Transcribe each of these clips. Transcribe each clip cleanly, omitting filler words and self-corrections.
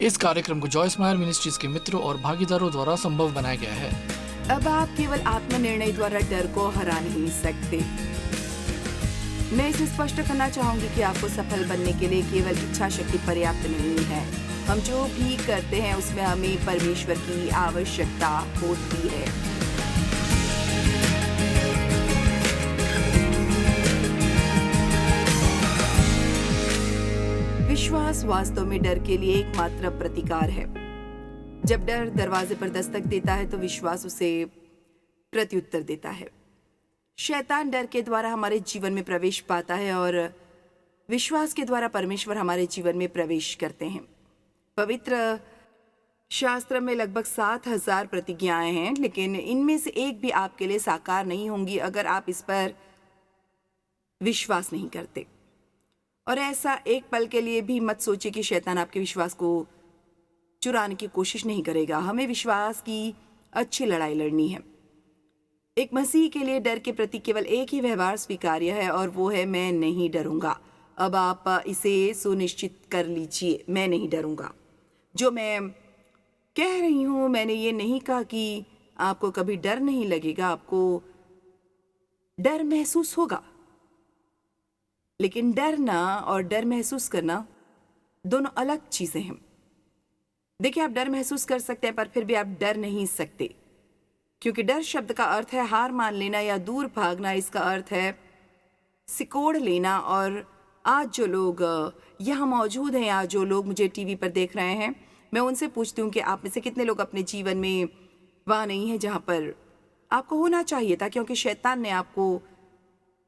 इस कार्यक्रम को जॉय स्माइल मिनिस्ट्रीज के मित्रों और भागीदारों द्वारा संभव बनाया गया है। अब आप केवल आत्मनिर्णय द्वारा डर को हरा नहीं सकते। मैं इसे स्पष्ट करना चाहूंगी कि आपको सफल बनने के लिए केवल इच्छा शक्ति पर्याप्त नहीं है। हम जो भी करते हैं उसमें हमें परमेश्वर की आवश्यकता होती है। विश्वास वास्तव में डर के लिए एकमात्र प्रतिकार है। जब डर दरवाजे पर दस्तक देता है तो विश्वास उसे प्रत्युत्तर देता है। शैतान डर के द्वारा हमारे जीवन में प्रवेश पाता है और विश्वास के द्वारा परमेश्वर हमारे जीवन में प्रवेश करते हैं। पवित्र शास्त्र में लगभग 7,000 प्रतिज्ञाएं हैं, लेकिन इनमें से एक भी आपके लिए साकार नहीं होंगी अगर आप इस पर विश्वास नहीं करते। और ऐसा एक पल के लिए भी मत सोचिए कि शैतान आपके विश्वास को चुराने की कोशिश नहीं करेगा। हमें विश्वास की अच्छी लड़ाई लड़नी है। एक मसीह के लिए डर के प्रति केवल एक ही व्यवहार स्वीकार्य है और वो है मैं नहीं डरूंगा। अब आप इसे सुनिश्चित कर लीजिए, मैं नहीं डरूंगा। जो मैं कह रही हूं, मैंने ये नहीं कहा कि आपको कभी डर नहीं लगेगा, आपको डर महसूस होगा, लेकिन डरना और डर महसूस करना दोनों अलग चीजें हैं। देखिए, आप डर महसूस कर सकते हैं पर फिर भी आप डर नहीं सकते, क्योंकि डर शब्द का अर्थ है हार मान लेना या दूर भागना। इसका अर्थ है सिकोड़ लेना। और आज जो लोग यहाँ मौजूद हैं, आज जो लोग मुझे टीवी पर देख रहे हैं, मैं उनसे पूछती हूँ कि आप में से कितने लोग अपने जीवन में वहाँ नहीं है जहाँ पर आपको होना चाहिए था, क्योंकि शैतान ने आपको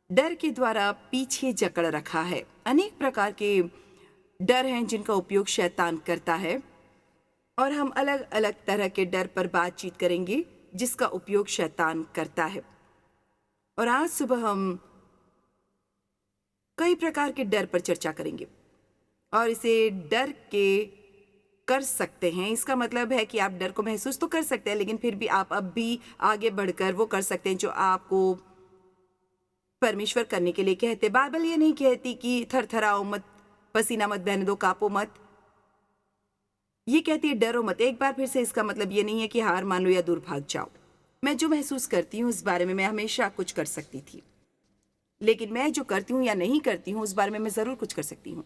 डर के द्वारा पीछे जकड़ रखा है। अनेक प्रकार के डर हैं जिनका उपयोग शैतान करता है और हम अलग अलग तरह के डर पर बातचीत करेंगे जिसका उपयोग शैतान करता है। और आज सुबह हम कई प्रकार के डर पर चर्चा करेंगे और इसे डर के कर सकते हैं। इसका मतलब है कि आप डर को महसूस तो कर सकते हैं, लेकिन फिर भी आप अब भी आगे बढ़कर वो कर सकते हैं जो आपको परमेश्वर करने के लिए कहते। बाइबल ये नहीं कहती कि थरथराओ मत, पसीना मत बहने दो, कांपो मत। ये कहती है डरो मत। एक बार फिर से इसका मतलब ये नहीं है कि हार मान लो या दूर भाग जाओ। मैं जो महसूस करती हूँ उस बारे में मैं हमेशा कुछ कर सकती थी, लेकिन मैं जो करती हूँ या नहीं करती हूँ उस बारे में मैं जरूर कुछ कर सकती हूँ।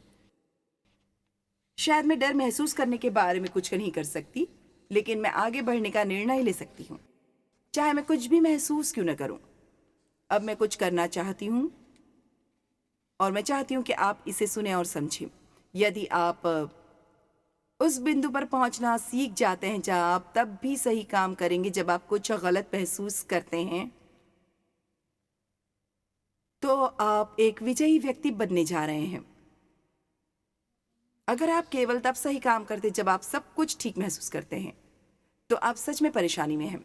शायद मैं डर महसूस करने के बारे में कुछ नहीं कर सकती, लेकिन मैं आगे बढ़ने का निर्णय ले सकती हूँ, चाहे मैं कुछ भी महसूस क्यों न करूँ। अब मैं कुछ करना चाहती हूँ और मैं चाहती हूँ कि आप इसे सुने और समझें। यदि आप उस बिंदु पर पहुंचना सीख जाते हैं जहां आप तब भी सही काम करेंगे जब आप कुछ गलत महसूस करते हैं, तो आप एक विजयी व्यक्ति बनने जा रहे हैं। अगर आप केवल तब सही काम करते जब आप सब कुछ ठीक महसूस करते हैं, तो आप सच में परेशानी में हैं।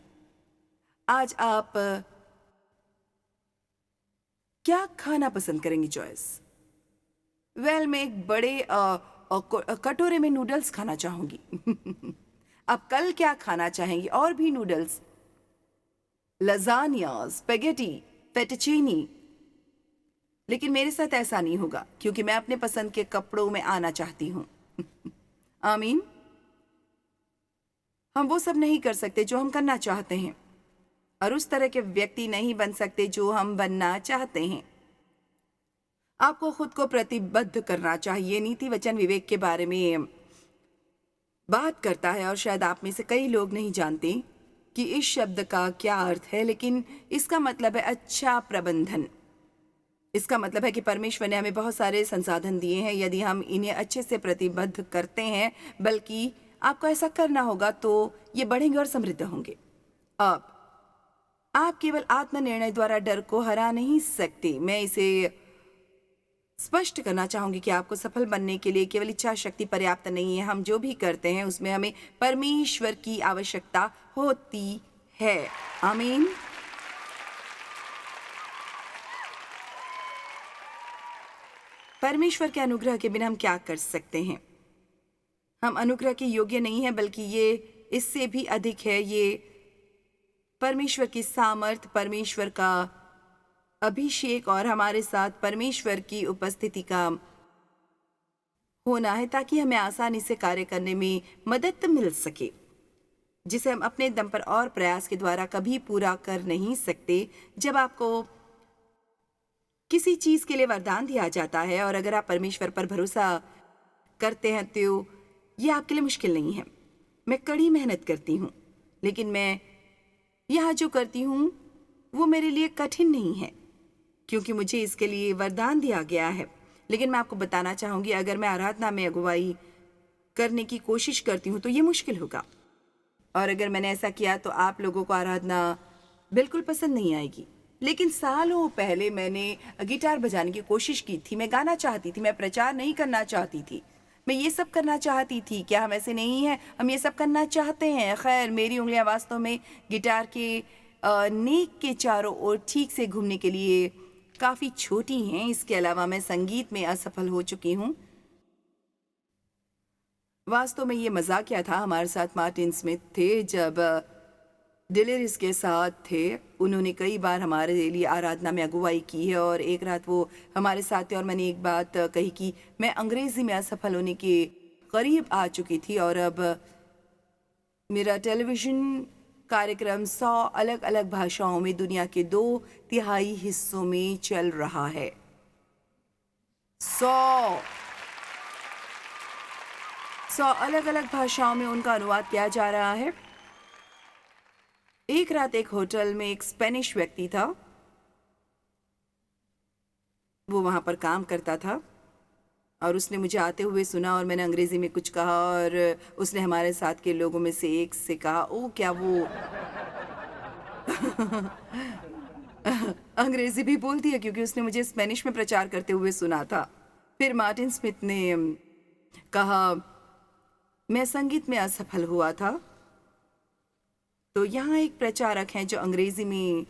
आज आप क्या खाना पसंद करेंगी जॉयस? मैं एक बड़े कटोरे में नूडल्स खाना चाहूंगी। आप कल क्या खाना चाहेंगी? और भी नूडल्स, लजानिया, स्पेगेटी, फेटुचीनी। लेकिन मेरे साथ ऐसा नहीं होगा, क्योंकि मैं अपने पसंद के कपड़ों में आना चाहती हूँ। आमीन। हम वो सब नहीं कर सकते जो हम करना चाहते हैं, और उस तरह के व्यक्ति नहीं बन सकते जो हम बनना चाहते हैं। आपको खुद को प्रतिबद्ध करना चाहिए। नीति वचन विवेक के बारे में बात करता है, और शायद आप में से कई लोग नहीं जानते कि इस शब्द का क्या अर्थ है, लेकिन इसका मतलब है अच्छा प्रबंधन। इसका मतलब है कि परमेश्वर ने हमें बहुत सारे संसाधन दिए हैं, यदि हम इन्हें अच्छे से प्रतिबद्ध करते हैं, बल्कि आपको ऐसा करना होगा, तो ये बढ़ेंगे और समृद्ध होंगे। अब आप केवल आत्मनिर्णय द्वारा डर को हरा नहीं सकते। मैं इसे स्पष्ट करना चाहूंगी कि आपको सफल बनने के लिए केवल इच्छा शक्ति पर्याप्त नहीं है। हम जो भी करते हैं उसमें हमें परमेश्वर की आवश्यकता होती है। आमीन। परमेश्वर के अनुग्रह के बिना हम क्या कर सकते हैं? हम अनुग्रह के योग्य नहीं हैं, बल्कि ये इससे भी अधिक है। ये परमेश्वर की सामर्थ, परमेश्वर का अभिषेक और हमारे साथ परमेश्वर की उपस्थिति का होना है ताकि हमें आसानी से कार्य करने में मदद मिल सके, जिसे हम अपने दम पर और प्रयास के द्वारा कभी पूरा कर नहीं सकते। जब आपको किसी चीज के लिए वरदान दिया जाता है और अगर आप परमेश्वर पर भरोसा करते हैं तो ये आपके लिए मुश्किल नहीं है। मैं कड़ी मेहनत करती हूँ, लेकिन मैं यहाँ जो करती हूँ वो मेरे लिए कठिन नहीं है, क्योंकि मुझे इसके लिए वरदान दिया गया है। लेकिन मैं आपको बताना चाहूँगी, अगर मैं आराधना में अगुवाई करने की कोशिश करती हूँ तो ये मुश्किल होगा, और अगर मैंने ऐसा किया तो आप लोगों को आराधना बिल्कुल पसंद नहीं आएगी। लेकिन सालों पहले मैंने गिटार बजाने की कोशिश की थी। मैं गाना चाहती थी, मैं प्रचार नहीं करना चाहती थी, मैं ये सब करना चाहती थी। क्या हम ऐसे नहीं हैं? हम ये सब करना चाहते हैं। खैर, मेरी उंगलियां वास्तव में गिटार के नेक के चारों ओर ठीक से घूमने के लिए काफ़ी छोटी हैं। इसके अलावा मैं संगीत में असफल हो चुकी हूँ। वास्तव में ये मजाकिया था। हमारे साथ मार्टिन स्मिथ थे जब डिलेरिस के साथ थे। उन्होंने कई बार हमारे लिए आराधना में अगुवाई की है, और एक रात वो हमारे साथ थे और मैंने एक बात कही कि मैं अंग्रेजी में असफल होने के करीब आ चुकी थी, और अब मेरा टेलीविज़न कार्यक्रम 100 अलग अलग भाषाओं में दुनिया के 2/3 हिस्सों में चल रहा है। 100 अलग अलग भाषाओं में उनका अनुवाद किया जा रहा है। एक रात एक होटल में एक स्पेनिश व्यक्ति था। वो वहां पर काम करता था और उसने मुझे आते हुए सुना और मैंने अंग्रेजी में कुछ कहा, और उसने हमारे साथ के लोगों में से एक से कहा, ओ क्या वो अंग्रेजी भी बोलती है, क्योंकि उसने मुझे स्पेनिश में प्रचार करते हुए सुना था। फिर मार्टिन स्मिथ ने कहा, मैं संगीत में असफल हुआ था। तो यहाँ एक प्रचारक हैं जो अंग्रेजी में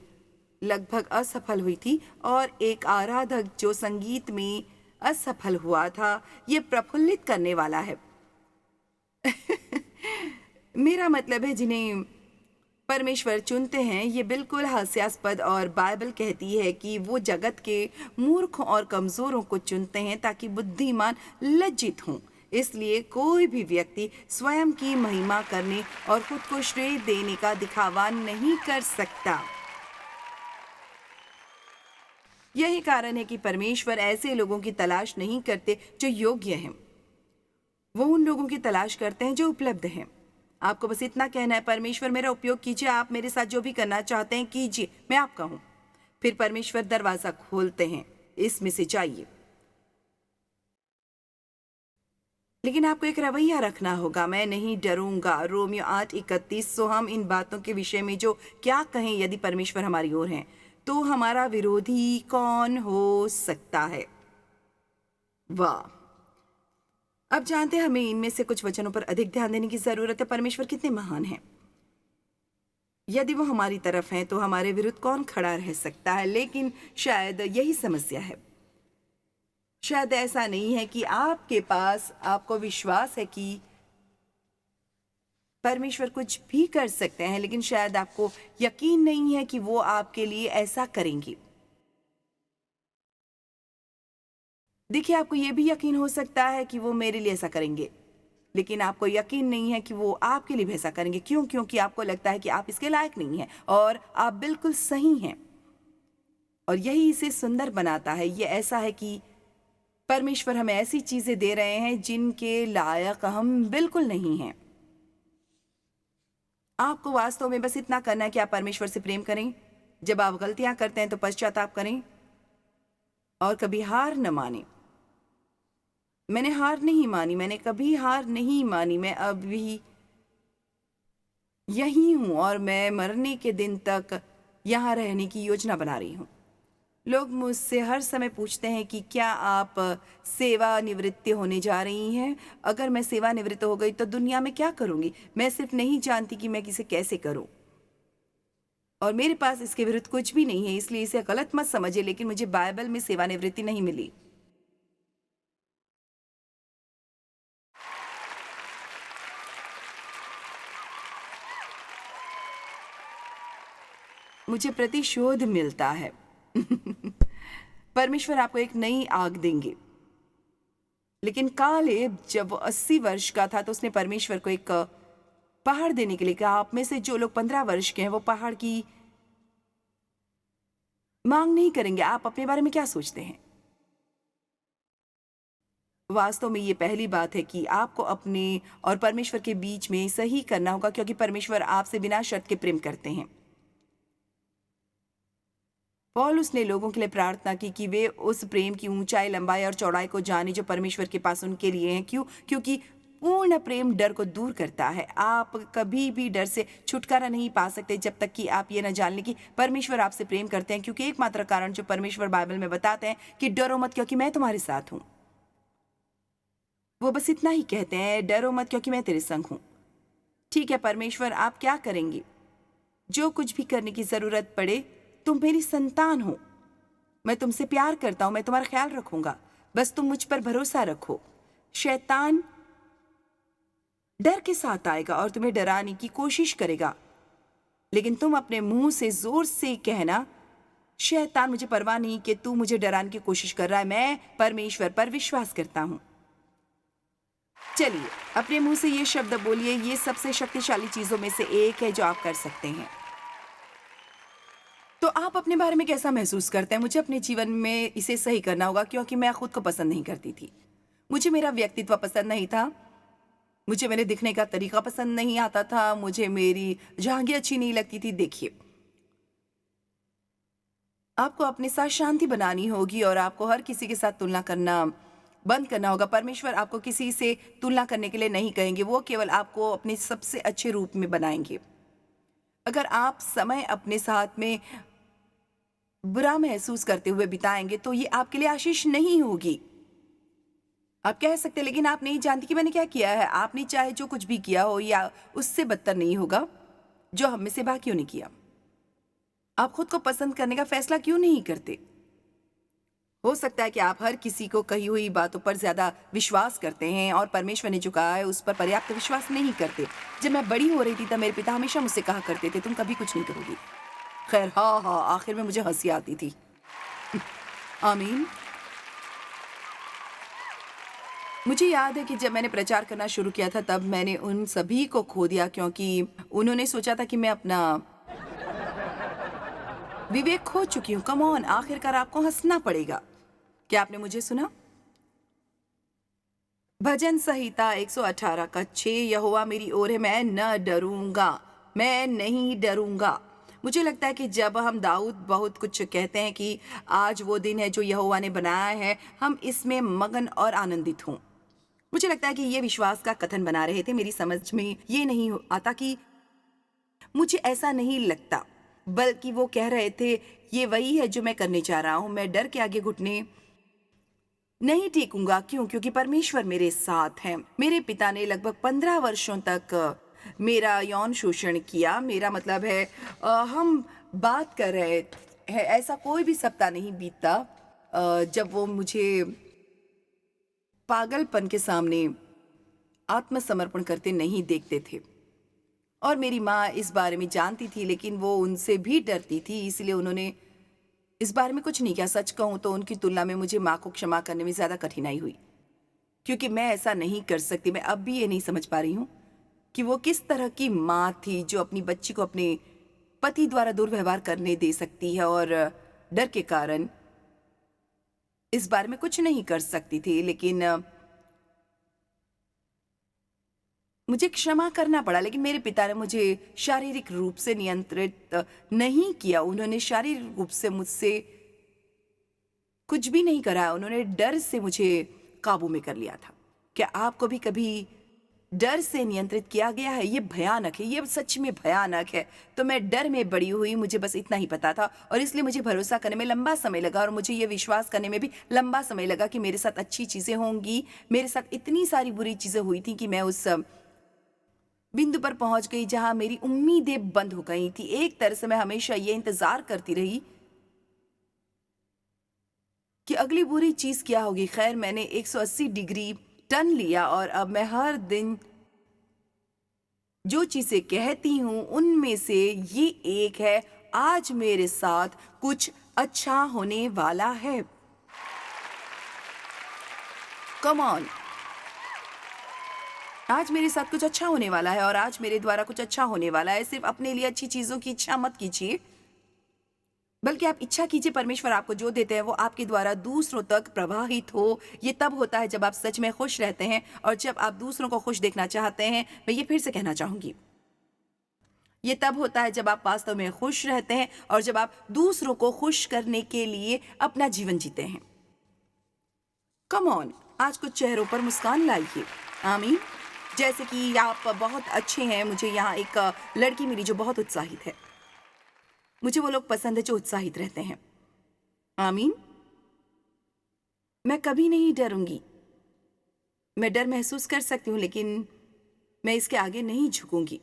लगभग असफल हुई थी, और एक आराधक जो संगीत में असफल हुआ था। ये प्रफुल्लित करने वाला है। मेरा मतलब है, जिन्हें परमेश्वर चुनते हैं, ये बिल्कुल हास्यास्पद, और बाइबल कहती है कि वो जगत के मूर्खों और कमजोरों को चुनते हैं ताकि बुद्धिमान लज्जित हों। इसलिए कोई भी व्यक्ति स्वयं की महिमा करने और खुद को श्रेय देने का दिखावा नहीं कर सकता। यही कारण है कि परमेश्वर ऐसे लोगों की तलाश नहीं करते जो योग्य हैं। वो उन लोगों की तलाश करते हैं जो उपलब्ध हैं। आपको बस इतना कहना है, परमेश्वर मेरा उपयोग कीजिए, आप मेरे साथ जो भी करना चाहते हैं कीजिए, मैं आपका हूं। फिर परमेश्वर दरवाजा खोलते हैं, इसमें से जाइए। लेकिन आपको एक रवैया रखना होगा, मैं नहीं डरूंगा। रोमियो 8:31। सो हम इन बातों के विषय में जो क्या कहें, यदि परमेश्वर हमारी ओर हैं तो हमारा विरोधी कौन हो सकता है? वाह! अब जानते हैं हमें इनमें से कुछ वचनों पर अधिक ध्यान देने की जरूरत है। परमेश्वर कितने महान हैं। यदि वो हमारी तरफ हैं तो हमारे विरुद्ध कौन खड़ा रह सकता है? लेकिन शायद यही समस्या है। शायद ऐसा नहीं है कि आपके पास आपको विश्वास है कि परमेश्वर कुछ भी कर सकते हैं, लेकिन शायद आपको यकीन नहीं है कि वो आपके लिए ऐसा करेंगे। देखिए, आपको ये भी यकीन हो सकता है कि वो मेरे लिए ऐसा करेंगे, लेकिन आपको यकीन नहीं है कि वो आपके लिए भी ऐसा करेंगे। क्यों? क्योंकि आपको लगता है कि आप इसके लायक नहीं हैं, और आप बिल्कुल सही हैं। और यही इसे सुंदर बनाता है। ये ऐसा है कि परमेश्वर हमें ऐसी चीजें दे रहे हैं जिनके लायक हम बिल्कुल नहीं हैं। आपको वास्तव में बस इतना करना है कि आप परमेश्वर से प्रेम करें। जब आप गलतियां करते हैं तो पश्चाताप करें और कभी हार न माने। मैंने हार नहीं मानी, मैंने कभी हार नहीं मानी। मैं अब भी यही हूं और मैं मरने के दिन तक यहाँ रहने की योजना बना रही हूं। लोग मुझसे हर समय पूछते हैं कि क्या आप सेवानिवृत्ति होने जा रही हैं? अगर मैं सेवानिवृत्त हो गई तो दुनिया में क्या करूंगी? मैं सिर्फ नहीं जानती कि मैं इसे कैसे करूं, और मेरे पास इसके विरुद्ध कुछ भी नहीं है, इसलिए इसे गलत मत समझिए। लेकिन मुझे बाइबल में सेवानिवृत्ति नहीं मिली। मुझे प्रतिशोध मिलता है। परमेश्वर आपको एक नई आग देंगे। लेकिन कालेब जब वो 80 वर्ष का था तो उसने परमेश्वर को एक पहाड़ देने के लिए कहा। आप में से जो लोग 15 वर्ष के हैं वो पहाड़ की मांग नहीं करेंगे। आप अपने बारे में क्या सोचते हैं? वास्तव में ये पहली बात है कि आपको अपने और परमेश्वर के बीच में सही करना होगा, क्योंकि परमेश्वर आपसे बिना शर्त के प्रेम करते हैं। पौलुस ने लोगों के लिए प्रार्थना की कि वे उस प्रेम की ऊंचाई, लंबाई और चौड़ाई को जाने जो परमेश्वर के पास उनके लिए है। क्यों? क्योंकि पूर्ण प्रेम डर को दूर करता है। आप कभी भी डर से छुटकारा नहीं पा सकते जब तक कि आप ये न जान लें कि परमेश्वर आपसे प्रेम करते हैं, क्योंकि एकमात्र कारण जो परमेश्वर बाइबल में बताते हैं कि डरो मत क्योंकि मैं तुम्हारे साथ हूं, वो बस इतना ही कहते हैं, डरो मत क्योंकि मैं तेरे संग हूं। ठीक है परमेश्वर, आप क्या करेंगे? जो कुछ भी करने की जरूरत पड़े, तुम मेरी संतान हो, मैं तुमसे प्यार करता हूं, मैं तुम्हारा ख्याल रखूंगा, बस तुम मुझ पर भरोसा रखो। शैतान डर के साथ आएगा और तुम्हें डराने की कोशिश करेगा, लेकिन तुम अपने मुंह से जोर से कहना, शैतान मुझे परवाह नहीं कि तू मुझे डराने की कोशिश कर रहा है, मैं परमेश्वर पर विश्वास करता हूं। चलिए अपने मुंह से ये शब्द बोलिए, ये सबसे शक्तिशाली चीजों में से एक है जो आप कर सकते हैं। तो आप अपने बारे में कैसा महसूस करते हैं? मुझे अपने जीवन में इसे सही करना होगा, क्योंकि मैं खुद को पसंद नहीं करती थी। मुझे मेरा व्यक्तित्व पसंद नहीं था, मुझे मेरे दिखने का तरीका पसंद नहीं आता था, मुझे मेरी झांगी अच्छी नहीं लगती थी। देखिए, आपको अपने साथ शांति बनानी होगी और आपको हर किसी के साथ तुलना करना बंद करना होगा। परमेश्वर आपको किसी से तुलना करने के लिए नहीं कहेंगे, वो केवल आपको अपने सबसे अच्छे रूप में बनाएंगे। अगर आप समय अपने साथ में बुरा महसूस करते हुए बिताएंगे तो ये आपके लिए आशीष नहीं होगी। आप कह सकते हैं, लेकिन आप नहीं जानती कि मैंने क्या किया है। आपने चाहे जो कुछ भी किया हो या उससे बदतर नहीं होगा जो हम में से बाकियों ने किया। आप खुद को पसंद करने का फैसला क्यों नहीं करते? हो सकता है कि आप हर किसी को कही हुई बातों पर ज्यादा विश्वास करते हैं और परमेश्वर ने जो कहा है उस पर पर्याप्त विश्वास नहीं करते। जब मैं बड़ी हो रही थी तब मेरे पिता हमेशा मुझसे कहा करते थे, तुम कभी कुछ नहीं करोगी। खैर, हाँ, आखिर में मुझे हंसी आती थी। आमीन। मुझे याद है कि जब मैंने प्रचार करना शुरू किया था तब मैंने उन सभी को खो दिया, क्योंकि उन्होंने सोचा था कि मैं अपना विवेक खो चुकी हूं। कम ऑन, आखिरकार आपको हंसना पड़ेगा। क्या आपने मुझे सुना? भजन संहिता 118 का 6, यहोवा मेरी ओर है, मैं न डरूंगा, मैं नहीं डरूंगा। मुझे लगता है कि जब हम दाऊद बहुत कुछ कहते हैं कि आज वो दिन है जो यहोवा ने बनाया है, हम इसमें मगन और आनंदित हों। मुझे लगता है कि ये विश्वास का कथन बना रहे थे। मेरी समझ में ये नहीं आता कि मुझे ऐसा नहीं लगता, बल्कि वो कह रहे थे ये वही है जो मैं करने जा रहा हूं। मैं डर के आगे घुटने नहीं टेकूंगा। क्यों? क्योंकि परमेश्वर मेरे साथ है। मेरे पिता ने लगभग 15 वर्षों तक मेरा यौन शोषण किया। मेरा मतलब है हम बात कर रहे हैं, ऐसा कोई भी सप्ताह नहीं बीतता जब वो मुझे पागलपन के सामने आत्मसमर्पण करते नहीं देखते थे। और मेरी माँ इस बारे में जानती थी, लेकिन वो उनसे भी डरती थी, इसलिए उन्होंने इस बारे में कुछ नहीं किया। सच कहूँ तो उनकी तुलना में मुझे माँ को क्षमा करने में ज़्यादा कठिनाई हुई, क्योंकि मैं ऐसा नहीं कर सकती। मैं अब भी ये नहीं समझ पा रही हूँ कि वो किस तरह की माँ थी जो अपनी बच्ची को अपने पति द्वारा दुर्व्यवहार करने दे सकती है और डर के कारण इस बारे में कुछ नहीं कर सकती थी। लेकिन मुझे क्षमा करना पड़ा। लेकिन मेरे पिता ने मुझे शारीरिक रूप से नियंत्रित नहीं किया। उन्होंने शारीरिक रूप से मुझसे कुछ भी नहीं करा। उन्होंने डर से मुझे काबू में कर लिया था। क्या आपको भी कभी डर से नियंत्रित किया गया है? ये भयानक है, ये सच में भयानक है। तो मैं डर में बड़ी हुई, मुझे बस इतना ही पता था, और इसलिए मुझे भरोसा करने में लंबा समय लगा और मुझे ये विश्वास करने में भी लंबा समय लगा कि मेरे साथ अच्छी चीज़ें होंगी। मेरे साथ इतनी सारी बुरी चीज़ें हुई थी कि मैं उस बिंदु पर पहुंच गई जहां मेरी उम्मीदें बंद हो गई थी। एक तरह से मैं हमेशा ये इंतजार करती रही कि अगली बुरी चीज क्या होगी। खैर, मैंने 180 डिग्री टर्न लिया और अब मैं हर दिन जो चीजें कहती हूं उनमें से ये एक है, आज मेरे साथ कुछ अच्छा होने वाला है। कम ऑन, आज मेरे साथ कुछ अच्छा होने वाला है और आज मेरे द्वारा कुछ अच्छा होने वाला है। सिर्फ अपने लिए अच्छी चीजों की इच्छा मत कीजिए, बल्कि आप इच्छा कीजिए परमेश्वर आपको जो देते हैं वो आपके द्वारा दूसरों तक प्रवाहित हो। ये तब होता है जब आप सच में खुश रहते हैं और जब आप दूसरों को खुश देखना चाहते हैं। मैं ये फिर से कहना चाहूंगी, ये तब होता है जब आप वास्तव में खुश रहते हैं और जब आप दूसरों को खुश करने के लिए अपना जीवन जीते हैं। कम ऑन, आज कुछ चेहरों पर मुस्कान लाइए। आमीन। जैसे कि आप बहुत अच्छे हैं। मुझे यहाँ एक लड़की मिली जो बहुत उत्साहित है। मुझे वो लोग पसंद है जो उत्साहित रहते हैं। आमीन। मैं कभी नहीं डरूंगी। मैं डर महसूस कर सकती हूँ, लेकिन मैं इसके आगे नहीं झुकूंगी।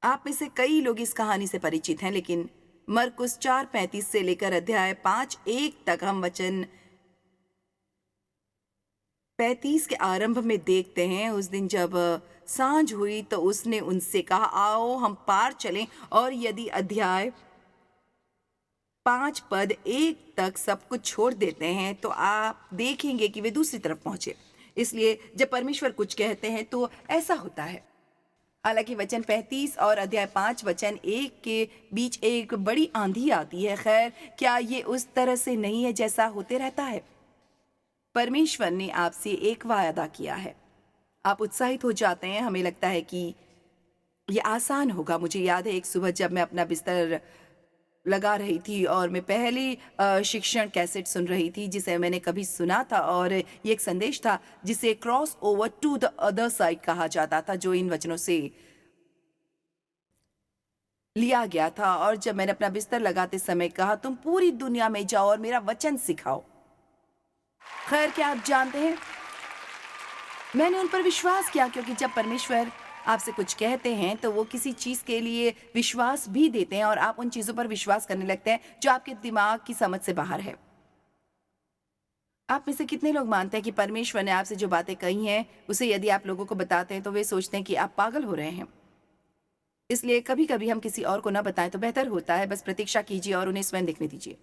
आप में से कई लोग इस कहानी से परिचित हैं, लेकिन मरकुस 4:35 से लेकर अध्याय 5:1 तक हम वचन 35 के आरंभ में देखते हैं। उस दिन जब सांझ हुई तो उसने उनसे कहा, आओ हम पार चलें। और यदि अध्याय 5 पद 1 तक सब कुछ छोड़ देते हैं तो आप देखेंगे कि वे दूसरी तरफ पहुंचे। इसलिए जब परमेश्वर कुछ कहते हैं तो ऐसा होता है। हालांकि वचन 35 और अध्याय 5 वचन 1 के बीच एक बड़ी आंधी आती है। खैर, क्या ये उस तरह से नहीं है जैसा होते रहता है? परमेश्वर ने आपसे एक वायदा किया है। आप उत्साहित हो जाते हैं। हमें लगता है कि ये आसान होगा। मुझे याद है एक सुबह जब मैं अपना बिस्तर लगा रही थी और मैं पहली शिक्षण कैसेट सुन रही थी जिसे मैंने कभी सुना था, और ये एक संदेश था जिसे cross over to the other side कहा जाता था, जो इन वचनों से लिया गया था। और जब मैंने अपना बिस्तर लगाते समय कहा, तुम पूरी दुनिया में जाओ और मेरा वचन सिखाओ। खैर, क्या आप जानते हैं, मैंने उन पर विश्वास किया, क्योंकि जब परमेश्वर आपसे कुछ कहते हैं तो वो किसी चीज के लिए विश्वास भी देते हैं और आप उन चीजों पर विश्वास करने लगते हैं जो आपके दिमाग की समझ से बाहर है। आप में से कितने लोग मानते हैं कि परमेश्वर ने आपसे जो बातें कही हैं उसे यदि आप लोगों को बताते हैं तो वे सोचते हैं कि आप पागल हो रहे हैं। इसलिए कभी कभी हम किसी और को ना बताएं तो बेहतर होता है। बस प्रतीक्षा कीजिए और उन्हें स्वयं देखने दीजिए।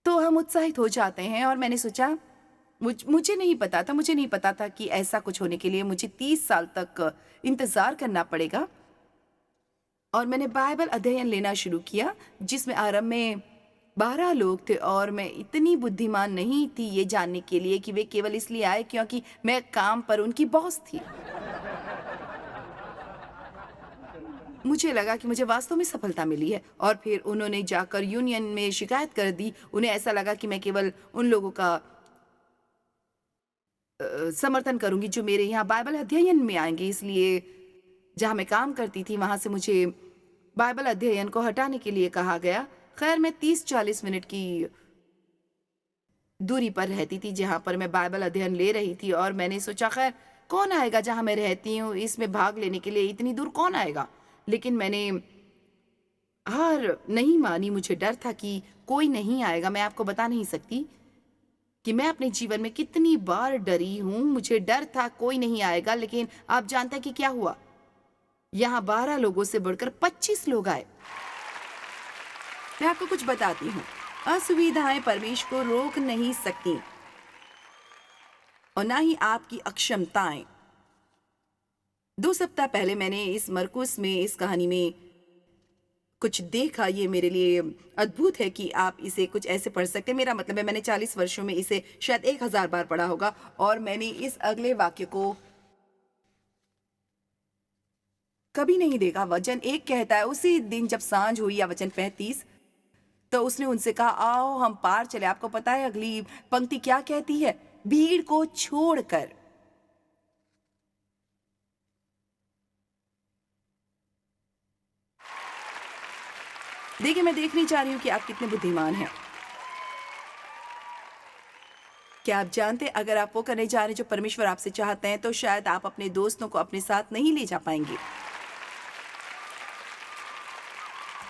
तो हम उत्साहित हो जाते हैं और मैंने सोचा, मुझे नहीं पता था कि ऐसा कुछ होने के लिए मुझे 30 साल तक इंतजार करना पड़ेगा। और मैंने बाइबल अध्ययन लेना शुरू किया जिसमें आरंभ में 12 लोग थे, और मैं इतनी बुद्धिमान नहीं थी ये जानने के लिए कि वे केवल इसलिए आए क्योंकि मैं काम पर उनकी बॉस थी। मुझे लगा कि मुझे वास्तव में सफलता मिली है, और फिर उन्होंने जाकर यूनियन में शिकायत कर दी। उन्हें ऐसा लगा कि मैं केवल उन लोगों का समर्थन करूंगी जो मेरे यहाँ बाइबल अध्ययन में आएंगे। इसलिए जहाँ मैं काम करती थी वहां से मुझे बाइबल अध्ययन को हटाने के लिए कहा गया। खैर, मैं 30-40 मिनट की दूरी पर रहती थी जहाँ पर मैं बाइबल अध्ययन ले रही थी, और मैंने सोचा, खैर कौन आएगा जहाँ मैं रहती हूँ, इसमें भाग लेने के लिए इतनी दूर कौन आएगा। लेकिन मैंने हार नहीं मानी। मुझे डर था कि कोई नहीं आएगा। मैं आपको बता नहीं सकती कि मैं अपने जीवन में कितनी बार डरी हूं। मुझे डर था कोई नहीं आएगा, लेकिन आप जानते हैं कि क्या हुआ? यहाँ 12 लोगों से बढ़कर 25 लोग आए। मैं आपको कुछ बताती हूँ, असुविधाएं परमेश्वर को रोक नहीं सकती और ना ही आपकी अक्षमताएं। 2 सप्ताह पहले मैंने इस मरकुस में, इस कहानी में कुछ देखा। ये मेरे लिए अद्भुत है कि आप इसे कुछ ऐसे पढ़ सकते हैं। मेरा मतलब है, मैंने 40 वर्षों में इसे शायद 1000 बार पढ़ा होगा, और मैंने इस अगले वाक्य को कभी नहीं देखा। वचन 1 कहता है, उसी दिन जब सांझ हुई, या वचन 35, तो उसने उनसे कहा, आओ हम पार चले। आपको पता है अगली पंक्ति क्या कहती है? भीड़ को छोड़कर। देखिए, मैं देखनी चाह रही हूं कि आप कितने बुद्धिमान हैं। क्या आप जानते हैं, अगर आप वो करने जा रहे हैं जो परमेश्वर आपसे चाहते हैं, तो शायद आप अपने दोस्तों को अपने साथ नहीं ले जा पाएंगे।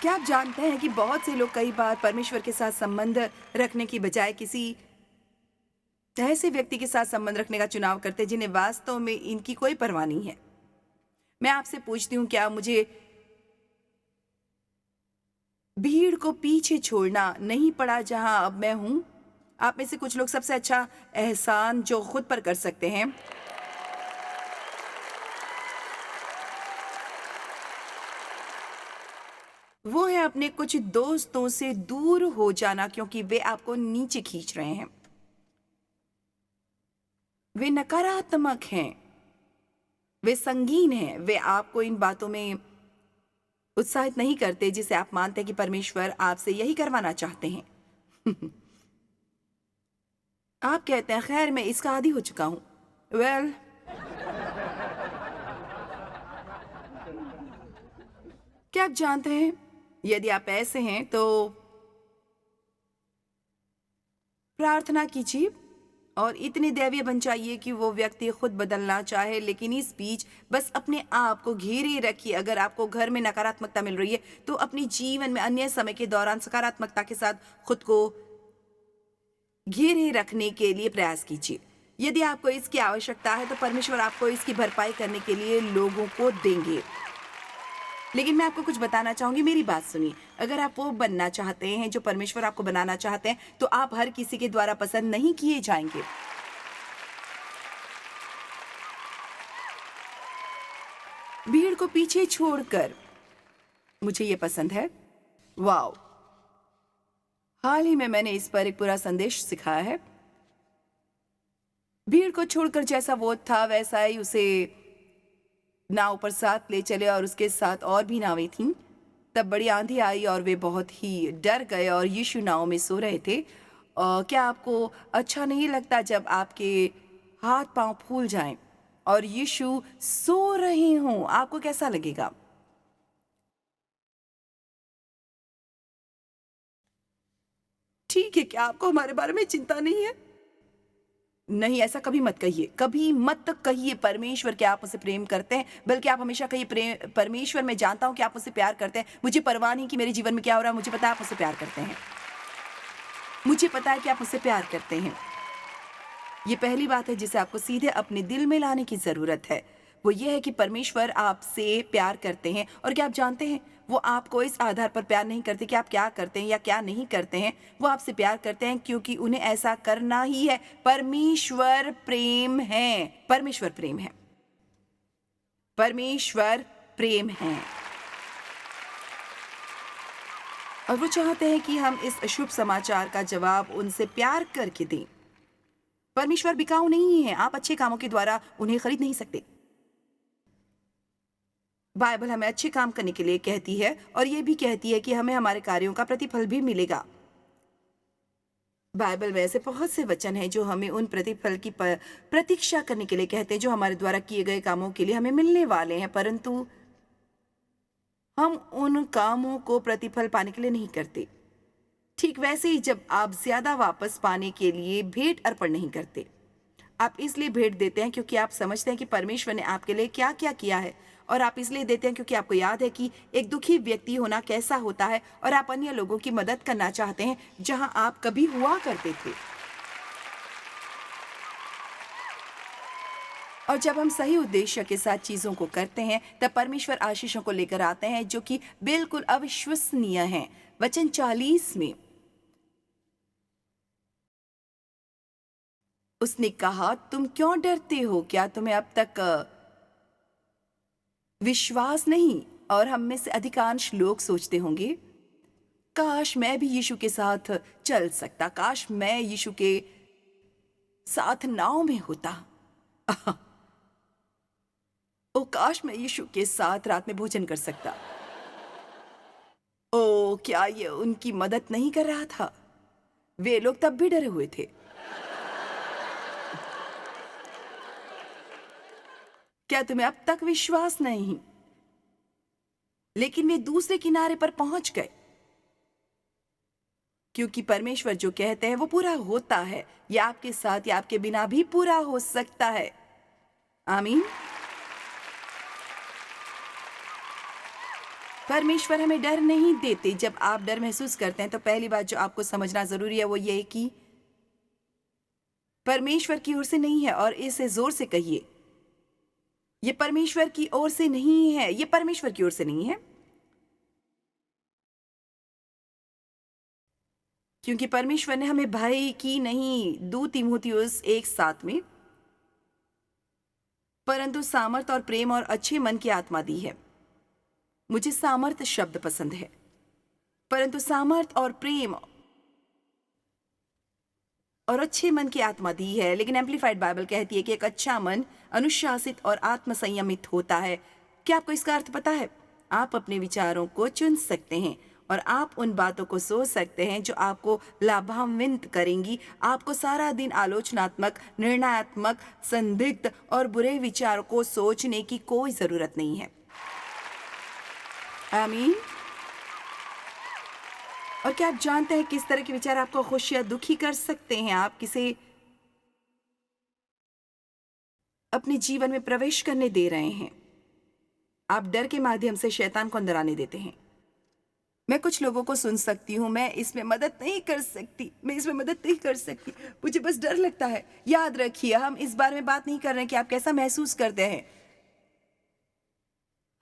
क्या आप जानते हैं कि बहुत से लोग कई बार परमेश्वर के साथ संबंध रखने की बजाय किसी ऐसे व्यक्ति के साथ संबंध रखने का चुनाव करते हैं जिन्हें वास्तव में इनकी कोई परवाह नहीं है। मैं आपसे पूछती हूँ, क्या मुझे भीड़ को पीछे छोड़ना नहीं पड़ा जहां अब मैं हूं। आप में से कुछ लोग सबसे अच्छा एहसान जो खुद पर कर सकते हैं, वो है अपने कुछ दोस्तों से दूर हो जाना, क्योंकि वे आपको नीचे खींच रहे हैं। वे नकारात्मक हैं, वे संगीन हैं, वे आपको इन बातों में उत्साहित नहीं करते जिसे आप मानते हैं कि परमेश्वर आपसे यही करवाना चाहते हैं। आप कहते हैं खैर मैं इसका आदी हो चुका हूं। वेल, क्या आप जानते हैं, यदि आप ऐसे हैं तो प्रार्थना कीजिए और इतने दैवीय बन जाइए कि वो व्यक्ति खुद बदलना चाहे, लेकिन इस बीच बस अपने आप को घेरे रखिए। अगर आपको घर में नकारात्मकता मिल रही है तो अपने जीवन में अन्य समय के दौरान सकारात्मकता के साथ खुद को घेरे रखने के लिए प्रयास कीजिए। यदि आपको इसकी आवश्यकता है तो परमेश्वर आपको इसकी भरपाई करने के लिए लोगों को देंगे। लेकिन मैं आपको कुछ बताना चाहूंगी, मेरी बात सुनिए। अगर आप वो बनना चाहते हैं जो परमेश्वर आपको बनाना चाहते हैं, तो आप हर किसी के द्वारा पसंद नहीं किए जाएंगे। भीड़ को पीछे छोड़कर, मुझे ये पसंद है। वाओ, हाल ही में मैंने इस पर एक पूरा संदेश सिखाया है। भीड़ को छोड़कर जैसा वो था वैसा ही उसे नाव पर साथ ले चले और उसके साथ और भी नावें थीं। तब बड़ी आंधी आई और वे बहुत ही डर गए और यीशु नाव में सो रहे थे। क्या आपको अच्छा नहीं लगता जब आपके हाथ पांव फूल जाएं और यीशु सो रहे हों? आपको कैसा लगेगा? ठीक है, क्या आपको हमारे बारे में चिंता नहीं है? नहीं, ऐसा कभी मत कहिए, कभी मत कहिए परमेश्वर कि आप मुझसे प्रेम करते हैं, बल्कि आप हमेशा कहिए परमेश्वर मैं जानता हूं कि आप मुझसे प्यार करते हैं। मुझे परवाह नहीं कि मेरे जीवन में क्या हो रहा है, मुझे पता है आप मुझसे प्यार करते हैं। मुझे पता है कि आप मुझसे प्यार करते हैं। ये पहली बात है जिसे आपको सीधे अपने दिल में लाने की जरूरत है। वो ये है कि परमेश्वर आपसे प्यार करते हैं। और क्या आप जानते हैं, वो आपको इस आधार पर प्यार नहीं करते कि आप क्या करते हैं या क्या नहीं करते हैं। वो आपसे प्यार करते हैं क्योंकि उन्हें ऐसा करना ही है। परमेश्वर प्रेम है। परमेश्वर प्रेम है। परमेश्वर प्रेम है। और वो चाहते हैं कि हम इस शुभ समाचार का जवाब उनसे प्यार करके दें। परमेश्वर बिकाऊ नहीं है। आप अच्छे कामों के द्वारा उन्हें खरीद नहीं सकते। बाइबल हमें अच्छे काम करने के लिए कहती है और ये भी कहती है कि हमें हमारे कार्यों का प्रतिफल भी मिलेगा। बाइबल में ऐसे बहुत से वचन हैं जो हमें उन प्रतिफल की प्रतीक्षा करने के लिए कहते हैं जो हमारे द्वारा किए गए कामों के लिए हमें मिलने वाले हैं, परंतु हम उन कामों को प्रतिफल पाने के लिए नहीं करते। ठीक वैसे ही जब आप ज्यादा वापस पाने के लिए भेंट अर्पण नहीं करते, आप इसलिए भेंट देते हैं क्योंकि आप समझते हैं कि परमेश्वर ने आपके लिए क्या क्या किया है, और आप इसलिए देते हैं क्योंकि आपको याद है कि एक दुखी व्यक्ति होना कैसा होता है और आप अन्य लोगों की मदद करना चाहते हैं जहां आप कभी हुआ करते थे। और जब हम सही उद्देश्य के साथ चीजों को करते हैं तब परमेश्वर आशीषों को लेकर आते हैं जो कि बिल्कुल अविश्वसनीय हैं। वचन 40 में उसने कहा, तुम क्यों डरते हो? क्या तुम्हें अब तक विश्वास नहीं? और हम में से अधिकांश लोग सोचते होंगे, काश मैं भी यीशु के साथ चल सकता, काश मैं यीशु के साथ नाव में होता। ओ काश मैं यीशु के साथ रात में भोजन कर सकता। ओ क्या ये उनकी मदद नहीं कर रहा था? वे लोग तब भी डरे हुए थे। क्या तुम्हें अब तक विश्वास नहीं? लेकिन वे दूसरे किनारे पर पहुंच गए, क्योंकि परमेश्वर जो कहते हैं वो पूरा होता है। या आपके साथ या आपके बिना भी पूरा हो सकता है। आमीन। परमेश्वर हमें डर नहीं देते। जब आप डर महसूस करते हैं तो पहली बात जो आपको समझना जरूरी है वो ये है कि परमेश्वर की ओर से नहीं है। और इसे जोर से कहिए, ये परमेश्वर की ओर से नहीं है, ये परमेश्वर की ओर से नहीं है। क्योंकि परमेश्वर ने हमें भय की नहीं 2 तीमुथियुस 1:7 में, परंतु सामर्थ और प्रेम और अच्छे मन की आत्मा दी है। मुझे सामर्थ शब्द पसंद है, परंतु सामर्थ और प्रेम और अच्छे मन की आत्मा दी है। लेकिन एम्प्लीफाइड बाइबल कहती है कि एक अच्छा मन अनुशासित और आत्मसंयमित होता है। क्या आपको इसका अर्थ पता है? आप अपने विचारों को चुन सकते हैं और आप उन बातों को सोच सकते हैं जो आपको लाभान्वित करेंगी। आपको सारा दिन आलोचनात्मक, निर्णयात्मक, संदिग्ध और बुरे विचारों को सोचने की कोई जरूरत नहीं है। आमीन। और क्या आप जानते हैं किस तरह के विचार आपको खुश या दुखी कर सकते हैं? आप किसे अपने जीवन में प्रवेश करने दे रहे हैं? आप डर के माध्यम से शैतान को अंदर आने देते हैं। मैं कुछ लोगों को सुन सकती हूँ, मैं इसमें मदद नहीं कर सकती, मुझे बस डर लगता है। याद रखिए, हम इस बारे में बात नहीं कर रहे हैं कि आप कैसा महसूस करते हैं।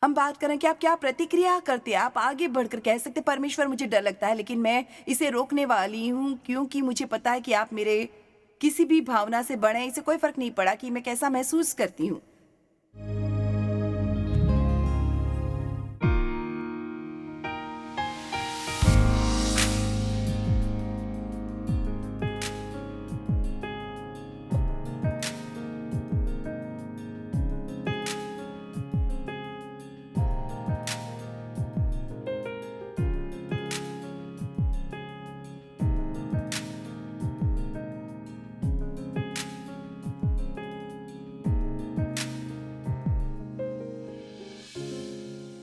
हम बात करें कि आप क्या प्रतिक्रिया करते हैं। आप आगे बढ़कर कह सकते परमेश्वर मुझे डर लगता है, लेकिन मैं इसे रोकने वाली हूँ क्योंकि मुझे पता है कि आप मेरे किसी भी भावना से बड़े हैं। इसे कोई फर्क नहीं पड़ा कि मैं कैसा महसूस करती हूँ।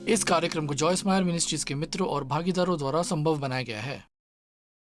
इस कार्यक्रम को जॉयस मायर मिनिस्ट्रीज के मित्रों और भागीदारों द्वारा संभव बनाया गया है।